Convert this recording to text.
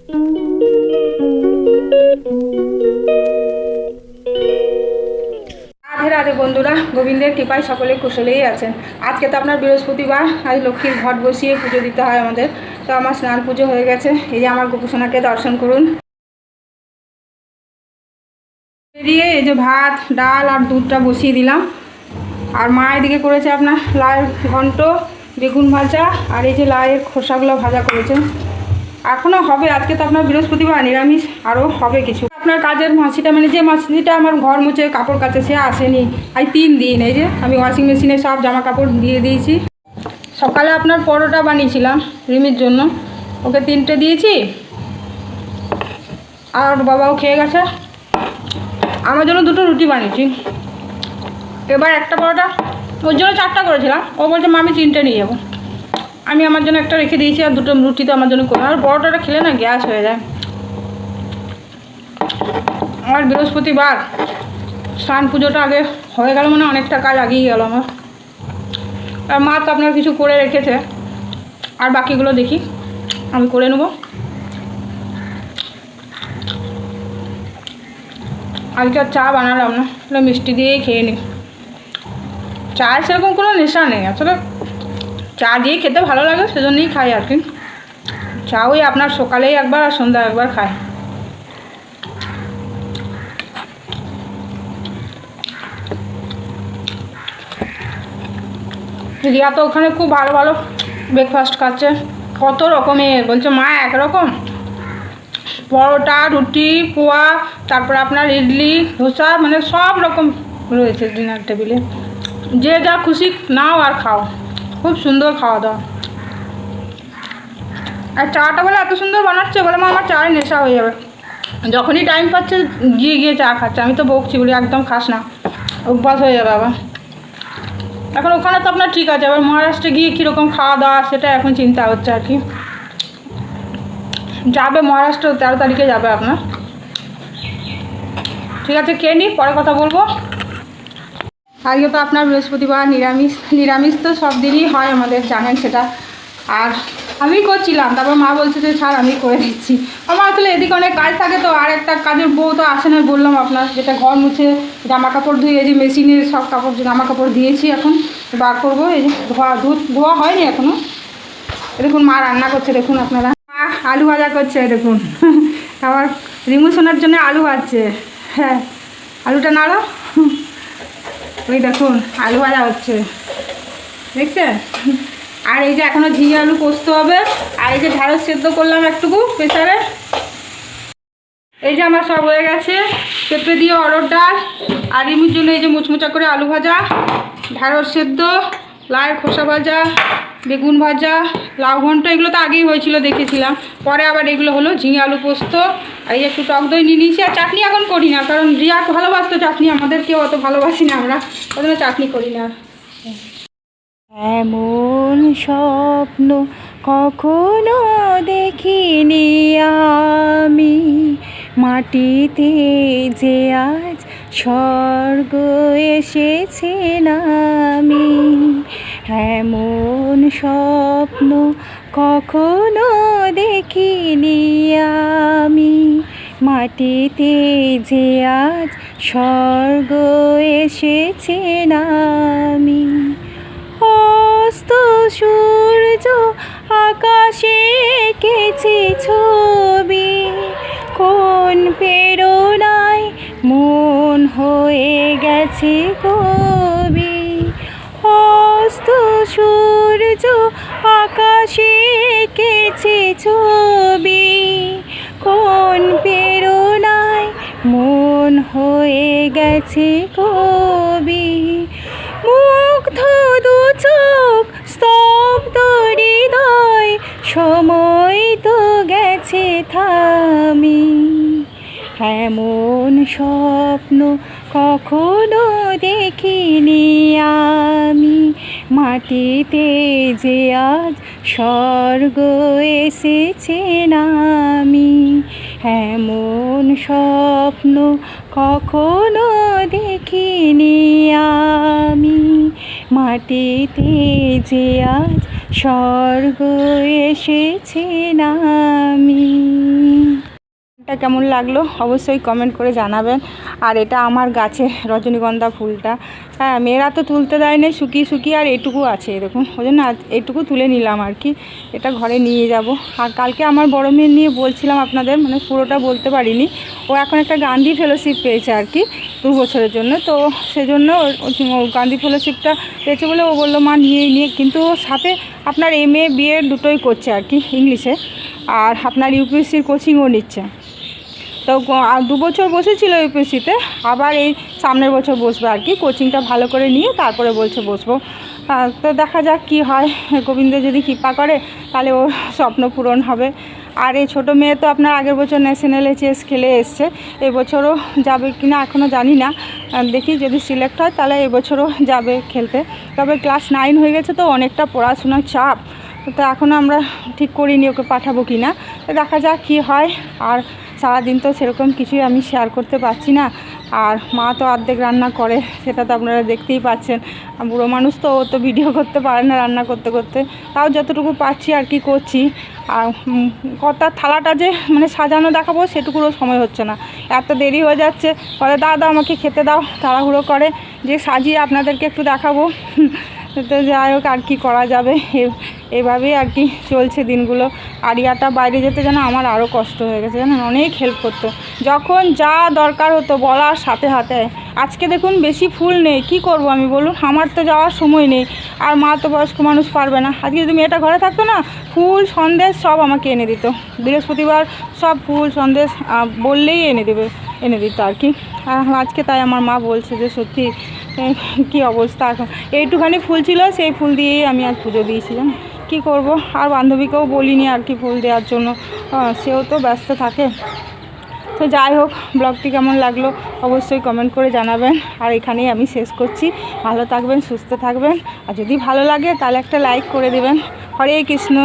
রাধে রাধে বন্ধুরা, গোবিন্দের কৃপায় সকলে কুশলেই আছেন। আজকে তো আপনার বৃহস্পতিবার, আজ লক্ষ্মীর ঘট বসিয়ে পুজো দিতে হয় আমাদের। তো আমার স্নান পুজো হয়ে গেছে। এই যে আমার গোপুসোনাকে দর্শন করুন। দিয়ে এই যে ভাত, ডাল আর দুধটা বসিয়ে দিলাম। আর মা এদিকে করেছে আপনার লাউয়ের ঘন্ট, বেগুন ভাজা, আর এই যে লাউয়ের খোসাগুলো ভাজা করেছে। এখনও হবে, আজকে তো আপনার বৃহস্পতিবার, নিরামিষ আরও হবে কিছু। আপনার কাজের মাসিটা, মানে যে মাসিটা আমার ঘর মুছে কাপড় কাচে, সে আসেনি আজ 3 দিন। এই যে আমি ওয়াশিং মেশিনে সব জামা কাপড় দিয়ে দিয়েছি। সকালে আপনার পরোটা বানিয়েছিলাম রিমির জন্য, ওকে 3টে দিয়েছি, আর বাবাও খেয়ে গেছে। আমার জন্য 2টো রুটি বানিয়েছি। এবার একটা পরোটা, ওর জন্য 4টা করেছিলাম। ও বলছে মা আমি 3টে নিয়ে যাবো। আমি আমার জন্য একটা রেখে দিয়েছি, আর 2টো রুটি তো আমার জন্য করে। আর পরোটাটা খেলে না গ্যাস হয়ে যায়। আর বৃহস্পতিবার স্নান পুজোটা আগে হয়ে গেল, মানে অনেকটা কাজ আগেই গেল আমার। আর মা তো আপনার কিছু করে রেখেছে, আর বাকিগুলো দেখি আমি করে নেব। আজকে আর চা বানালাম না, মিষ্টি দিয়েই খেয়ে নিই। চায়ের সেরকম কোনো নেশা নেই আসলে, চা দিয়ে খেতে ভালো লাগে সেজন্যই খাই আর কি। চা ওই আপনার সকালেই একবার আর সন্ধ্যা একবার খাই। রিয়া তো ওখানে খুব ভালো ভালো ব্রেকফাস্ট খাচ্ছে, কত রকমের। বলছে মা একরকম পরোটা, রুটি, পোয়া, তারপর আপনার ইডলি, ধোসা, মানে সব রকম রয়েছে ডিনার টেবিলে। যে যা খুশি নাও আর খাও, খুব সুন্দর খাওয়া দাওয়া। আর চাটা বলে এত সুন্দর বানাচ্ছে, বলে মা আমার চায়ের নেশা হয়ে যাবে। যখনই টাইম পাচ্ছে গিয়ে গিয়ে চা খাচ্ছে। আমি তো বকছি, বলি একদম খাস না, অভ্যাস হয়ে যাবে আবার। এখন ওখানে তো আপনার ঠিক আছে, আবার মহারাষ্ট্রে গিয়ে কীরকম খাওয়া দাওয়া সেটা এখন চিন্তা হচ্ছে আর কি। যাবে মহারাষ্ট্র 13 তারিখে যাবে আপনার। ঠিক আছে, খেয়ে নিই, পরে কথা বলবো। আজকে তো আপনার বৃহস্পতিবার, নিরামিষ তো সব দিনই হয় আমাদের, জানেন সেটা। আর আমি করছিলাম, তারপর মা বলছে যে ছাড় আমি করে দিচ্ছি। আমার আসলে এদিকে অনেক কাজ থাকে, তো আর একটা কাজের বউ তো আসে না, বললাম আপনার, যেটা ঘর মুছে জামা কাপড় ধুয়ে, এই যে মেশিনের সব কাপড় জামা কাপড় দিয়েছি, এখন বার করবো। এই যে ধোয়া হয়নি এখনও। দেখুন মা রান্না করছে, দেখুন আপনারা। মা আলু ভাজা করছে দেখুন। আবার রিমু সোনার জন্য আলু ভাজছে। হ্যাঁ, আলুটা নাড়ো। ওই দেখুন আলু ভাজা হচ্ছে, দেখছেন। আর এই যে এখনও ঝিঙে আলু পোস্ত হবে। আর এই যে ঢ্যাঁড়স সেদ্ধ করলাম একটুকু প্রেসারে। এই যে আমার সব হয়ে গেছে, পেঁপে দিয়ে অরড় ডাল, আর রিমুর জন্য এই যে মুচমুচা করে আলু ভাজা, ঢ্যাঁড়স সেদ্ধ, লাউয়ের খোসা ভাজা, বেগুন ভাজা, লাউ ঘন্ট, এগুলো তো আগেই হয়েছিল দেখেছিলাম। পরে আবার এগুলো হলো ঝিঙে আলু পোস্ত। আর এই একটু টক দই নিয়ে নিয়েছি। আর চাটনি এখন করি না, কারণ রিয়া ভালোবাসতো চাটনি, আমাদের কেউ অত ভালোবাসি না আমরা, ওই জন্য চাটনি করি না। এমন স্বপ্ন কখনো দেখিনি আমি, মাটিতে যে আজ স্বর্গ এসেছে নামি। এমন স্বপ্ন কখনো দেখিনি আমি, মাটিতে যে আজ স্বর্গ এসেছে নামি। অস্ত সূর্য আকাশে এঁকেছি ছবি, কোন প্রেরণায় মন হয়ে গেছে কবি। অস্ত সূর্য আকাশে এঁকেছি ছবি, কোন প্রেরণায় মন হয়ে গেছে কবি। মুগ্ধ দু চোখ, স্তব্ধ হৃদয়, সময় তো গেছে থামি। এমন স্বপ্ন কখনো দেখিনি আমি, মাটিতে যে আজ স্বর্গ এসেছে নামি। এমন স্বপ্ন কখনো দেখিনি আমি, মাটিতে যে আজ স্বর্গ এসেছে নামি। এটা কেমন লাগলো অবশ্যই কমেন্ট করে জানাবেন। আর এটা আমার গাছে রজনীগন্ধা ফুলটা, হ্যাঁ মেয়েরা তো তুলতে দেয় না, শুকিয়ে শুকিয়ে আর এটুকু আছে দেখুন, ওই জন্য এটুকু তুলে নিলাম আর কি, এটা ঘরে নিয়ে যাব। আর কালকে আমার বড় মেয়ে নিয়ে বলছিলাম আপনাদের, মানে পুরোটা বলতে পারিনি, ও এখন একটা গান্ধী ফেলোশিপ পেয়েছে আর কি 2 বছরের জন্য, তো সেজন্য গান্ধী ফেলোশিপটা পেয়েছে বলে ও বললো মা নিয়ে কিন্তু ওর সাথে আপনার MA BA দুটোই করছে আর কি ইংলিশে, আর আপনার ইউপিএসসির কোচিংও নিচ্ছে। তো 2 বছর বসেছিল ইউপিএসসিতে, আবার এই সামনের বছর বসবে আর কি, কোচিংটা ভালো করে নিয়ে তারপরে বলছে বসবো। তো দেখা যাক কি হয়, গোবিন্দ যদি কৃপা করে তাহলে ওর স্বপ্ন পূরণ হবে। আর এই ছোটো মেয়ে তো আপনার আগের বছর ন্যাশনালে চেস খেলে এসছে, এবছরও যাবে কি না এখনও জানি না, দেখি যদি সিলেক্ট হয় তাহলে এবছরও যাবে খেলতে। তবে ক্লাস 9 হয়ে গেছে তো অনেকটা পড়াশোনার চাপ, তো এখনও আমরা ঠিক করিনি ওকে পাঠাবো কি না, তো দেখা যাক কী হয়। আর সারাদিন তো সেরকম কিছুই আমি শেয়ার করতে পারছি না, আর মা তো অর্ধেক রান্না করে সেটা তো আপনারা দেখতেই পাচ্ছেন, বুড়ো মানুষ তো ও তো ভিডিও করতে পারে না রান্না করতে করতে, তাও যতটুকু পারছি আর কি করছি। আর কটা থালাটা যে মানে সাজানো দেখাবো সেটুকুরও সময় হচ্ছে না, এত দেরি হয়ে যাচ্ছে, বলে দাদা আমাকে খেতে দাও, তাড়াহুড়ো করে যে সাজিয়ে আপনাদেরকে একটু দেখাবো। তো যাই হোক আর কি করা যাবে, এভাবেই আর কি চলছে দিনগুলো। আরিয়াটা বাইরে যেতে যেন আমার আরও কষ্ট হয়ে গেছে, জানেন অনেক হেল্প করতো, যখন যা দরকার হতো বলার সাথে সাথে। আজকে দেখুন বেশি ফুল নেই, কি করব আমি বলুন, আমার তো যাওয়ার সময় নেই, আর মা তো বয়স্ক মানুষ পারবে না। আজকে যদি মেয়েটা ঘরে থাকতো না, ফুল সন্দেশ সব আমাকে এনে দিত, বৃহস্পতিবার সব ফুল সন্দেশ বললেই এনে দিত আর কি। আর আজকে তাই আমার মা বলছে যে সত্যি কি অবস্থা, এখন এইটুখানি ফুল ছিল সেই ফুল দিয়েই আমি আজ পুজো দিয়েছিলাম, কি করব। আর বান্ধবীকেও বলিনি আর কি ফুল দেওয়ার জন্য, সেও তো ব্যস্ত থাকে। তো যাই হোক, ব্লগটি কেমন লাগলো অবশ্যই কমেন্ট করে জানাবেন। আর এখানেই আমি শেষ করছি, ভালো থাকবেন, সুস্থ থাকবেন, আর যদি ভালো লাগে তাহলে একটা লাইক করে দেবেন। হরে কৃষ্ণ।